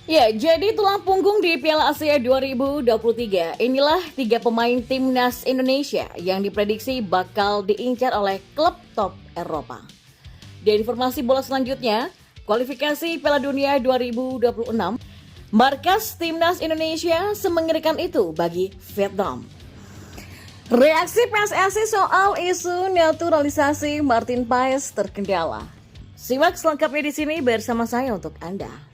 Ya, jadi tulang punggung di Piala Asia 2023. Inilah 3 pemain timnas Indonesia yang diprediksi bakal diincar oleh klub top Eropa. Dan informasi bola selanjutnya, kualifikasi Piala Dunia 2026. Markas timnas Indonesia semengerikan itu bagi Vietnam. Reaksi PSSI soal isu naturalisasi Martin Paes terkendala. Simak selengkapnya di sini bersama saya untuk Anda.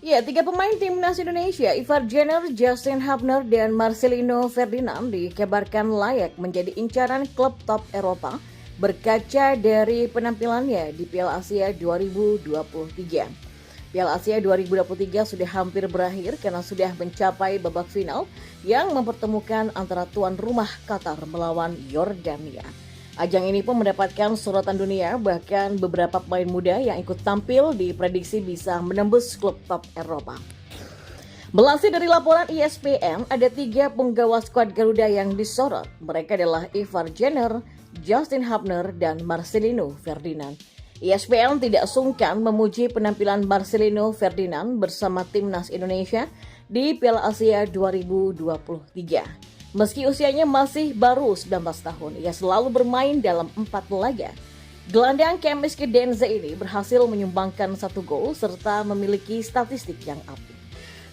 Ya, 3 pemain timnas Indonesia, Ivar Jenner, Justin Hubner, dan Marcelino Ferdinand dikabarkan layak menjadi incaran klub top Eropa berkaca dari penampilannya di Piala Asia 2023. Piala Asia 2023 sudah hampir berakhir karena sudah mencapai babak final yang mempertemukan antara tuan rumah Qatar melawan Yordania. Ajang ini pun mendapatkan sorotan dunia, bahkan beberapa pemain muda yang ikut tampil diprediksi bisa menembus klub top Eropa. Melansir dari laporan ESPN, ada 3 penggawa skuad Garuda yang disorot. Mereka adalah Ivar Jenner, Justin Hubner, dan Marcelino Ferdinand. ESPN tidak sungkan memuji penampilan Marcelino Ferdinand bersama timnas Indonesia di Piala Asia 2023. Meski usianya masih baru 19 tahun, ia selalu bermain dalam 4 laga. Gelandang Kemiske Denze ini berhasil menyumbangkan 1 gol serta memiliki statistik yang apik.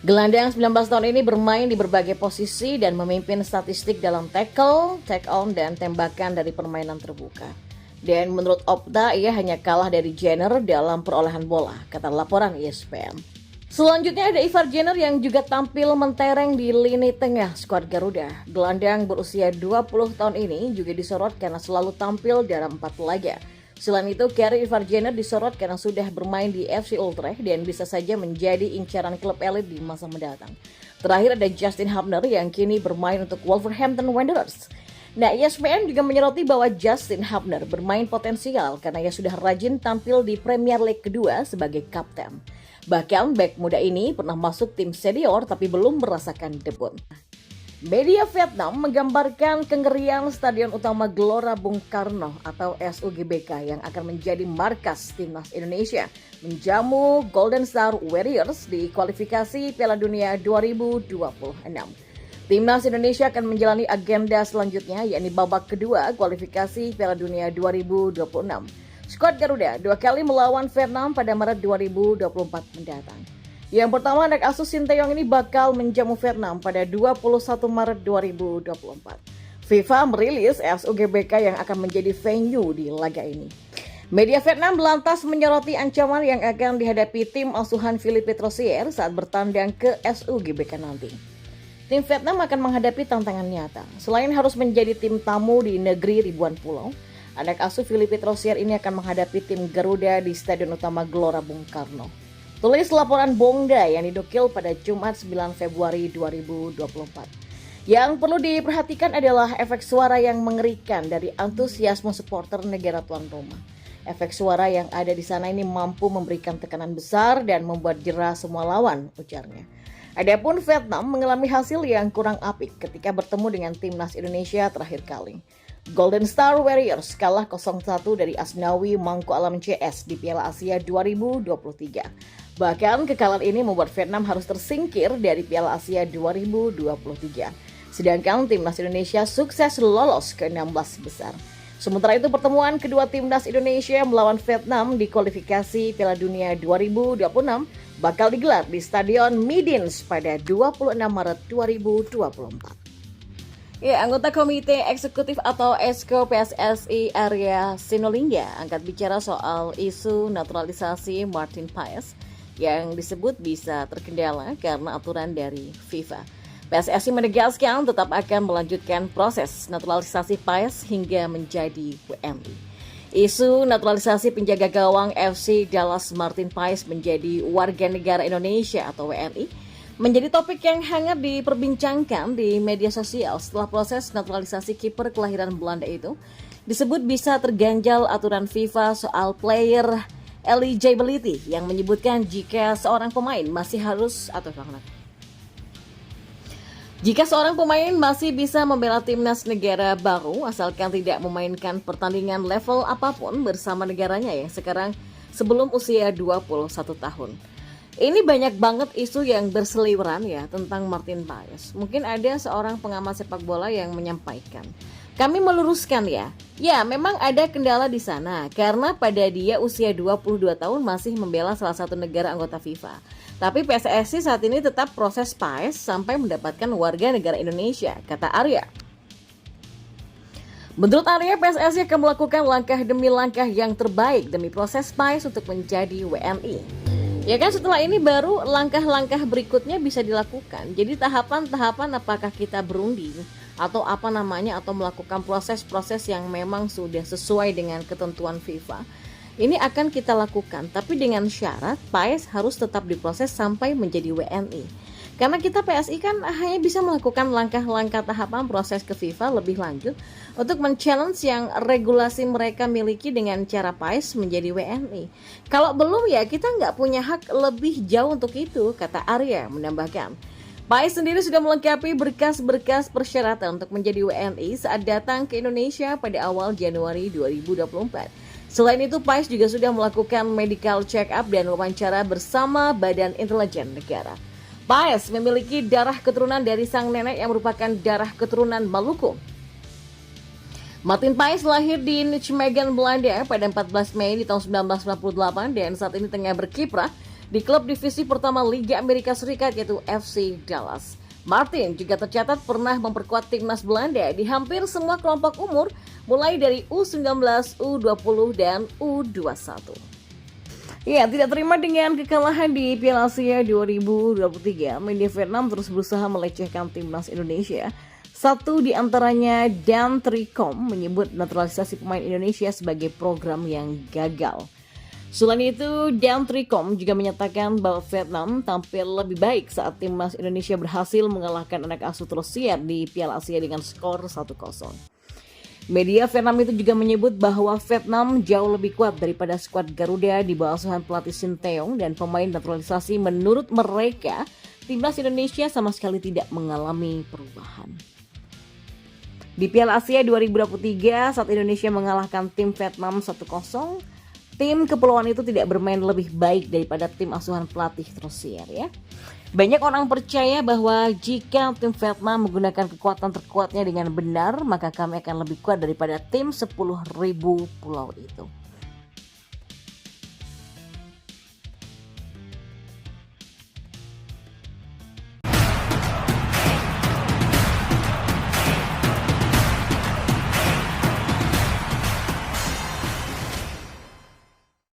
Gelandang 19 tahun ini bermain di berbagai posisi dan memimpin statistik dalam tackle, take on, dan tembakan dari permainan terbuka. Dan menurut Opta, ia hanya kalah dari Jenner dalam perolehan bola, kata laporan ESPN. Selanjutnya ada Ivar Jenner yang juga tampil mentereng di lini tengah skuad Garuda. Gelandang berusia 20 tahun ini juga disorot karena selalu tampil dalam 4 laga. Selain itu, karir Ivar Jenner disorot karena sudah bermain di FC Utrecht dan bisa saja menjadi incaran klub elit di masa mendatang. Terakhir ada Justin Hubner yang kini bermain untuk Wolverhampton Wanderers. Nah, ESPN juga menyoroti bahwa Justin Hubner bermain potensial karena ia sudah rajin tampil di Premier League kedua sebagai kapten. Bahkan bek muda ini pernah masuk tim senior tapi belum merasakan debut. Media Vietnam menggambarkan kengerian Stadion Utama Gelora Bung Karno atau SUGBK yang akan menjadi markas timnas Indonesia menjamu Golden Star Warriors di kualifikasi Piala Dunia 2026. Timnas Indonesia akan menjalani agenda selanjutnya yakni babak kedua kualifikasi Piala Dunia 2026. Skuad Garuda 2 kali melawan Vietnam pada Maret 2024 mendatang. Yang pertama, anak asuh Sinteyong ini bakal menjamu Vietnam pada 21 Maret 2024. FIFA merilis SUGBK yang akan menjadi venue di laga ini. Media Vietnam lantas menyoroti ancaman yang akan dihadapi tim asuhan Philippe Troussier saat bertandang ke SUGBK nanti. Tim Vietnam akan menghadapi tantangan nyata. Selain harus menjadi tim tamu di negeri ribuan pulau, anak asuh Philippe Troussier ini akan menghadapi tim Garuda di Stadion Utama Gelora Bung Karno. Tulis laporan Bongda yang didukil pada Jumat 9 Februari 2024. Yang perlu diperhatikan adalah efek suara yang mengerikan dari antusiasme supporter negara tuan rumah. Efek suara yang ada di sana ini mampu memberikan tekanan besar dan membuat jera semua lawan, ujarnya. Adapun Vietnam mengalami hasil yang kurang apik ketika bertemu dengan timnas Indonesia terakhir kali. Golden Star Warriors kalah 0-1 dari Asnawi Mangko Alam CS di Piala Asia 2023. Bahkan kekalahan ini membuat Vietnam harus tersingkir dari Piala Asia 2023. Sedangkan timnas Indonesia sukses lolos ke 16 besar. Sementara itu pertemuan kedua timnas Indonesia melawan Vietnam di kualifikasi Piala Dunia 2026 bakal digelar di Stadion Midins pada 26 Maret 2024. Ya, anggota Komite Eksekutif atau Exco PSSI Arya Sinulinga angkat bicara soal isu naturalisasi Martin Paes yang disebut bisa terkendala karena aturan dari FIFA. PSSI menegaskan tetap akan melanjutkan proses naturalisasi Paes hingga menjadi WNI. Isu naturalisasi penjaga gawang FC Dallas Martin Paes menjadi warga negara Indonesia atau WNI menjadi topik yang hangat diperbincangkan di media sosial setelah proses naturalisasi kiper kelahiran Belanda itu disebut bisa terganjal aturan FIFA soal player eligibility yang menyebutkan jika seorang pemain masih bisa membela timnas negara baru asalkan tidak memainkan pertandingan level apapun bersama negaranya yang sekarang sebelum usia 21 tahun. Ini banyak banget isu yang berseliweran ya tentang Martin Paes. Mungkin ada seorang pengamat sepak bola yang menyampaikan, kami meluruskan ya. Ya, memang ada kendala di sana karena pada dia usia 22 tahun masih membela salah satu negara anggota FIFA. Tapi PSSI saat ini tetap proses Paes sampai mendapatkan warga negara Indonesia, kata Arya. Menurut Arya, PSSI akan melakukan langkah demi langkah yang terbaik demi proses Paes untuk menjadi WNI. Ya kan, setelah ini baru langkah-langkah berikutnya bisa dilakukan. Jadi tahapan-tahapan apakah kita berunding atau atau melakukan proses-proses yang memang sudah sesuai dengan ketentuan FIFA. Ini akan kita lakukan, tapi dengan syarat Paes harus tetap diproses sampai menjadi WNI. Karena kita PSI kan hanya bisa melakukan langkah-langkah tahapan proses ke FIFA lebih lanjut untuk men-challenge yang regulasi mereka miliki dengan cara Paes menjadi WNI. Kalau belum ya kita nggak punya hak lebih jauh untuk itu, kata Arya menambahkan. Paes sendiri sudah melengkapi berkas-berkas persyaratan untuk menjadi WNI saat datang ke Indonesia pada awal Januari 2024. Selain itu, Paes juga sudah melakukan medical check-up dan wawancara bersama Badan Intelijen Negara. Paes memiliki darah keturunan dari sang nenek yang merupakan darah keturunan Maluku. Martin Paes lahir di Nijmegen, Belanda pada 14 Mei di tahun 1998 dan saat ini tengah berkiprah di klub divisi pertama Liga Amerika Serikat yaitu FC Dallas. Martin juga tercatat pernah memperkuat timnas Belanda di hampir semua kelompok umur mulai dari U19, U20 dan U21. Ya, tidak terima dengan kekalahan di Piala Asia 2023, media Vietnam terus berusaha melecehkan timnas Indonesia. Satu di antaranya Dan Tricom menyebut naturalisasi pemain Indonesia sebagai program yang gagal. Selain itu, Dan Tricom juga menyatakan bahwa Vietnam tampil lebih baik saat timnas Indonesia berhasil mengalahkan anak asuh Rosier di Piala Asia dengan skor 1-0. Media Vietnam itu juga menyebut bahwa Vietnam jauh lebih kuat daripada skuad Garuda di bawah asuhan pelatih Shin Tae-yong dan pemain naturalisasi. Menurut mereka, timnas Indonesia sama sekali tidak mengalami perubahan. Di Piala Asia 2023 saat Indonesia mengalahkan tim Vietnam 1-0, tim kepulauan itu tidak bermain lebih baik daripada tim asuhan pelatih Rosier ya. Banyak orang percaya bahwa jika tim Vietnam menggunakan kekuatan terkuatnya dengan benar, maka kami akan lebih kuat daripada tim 10.000 pulau itu.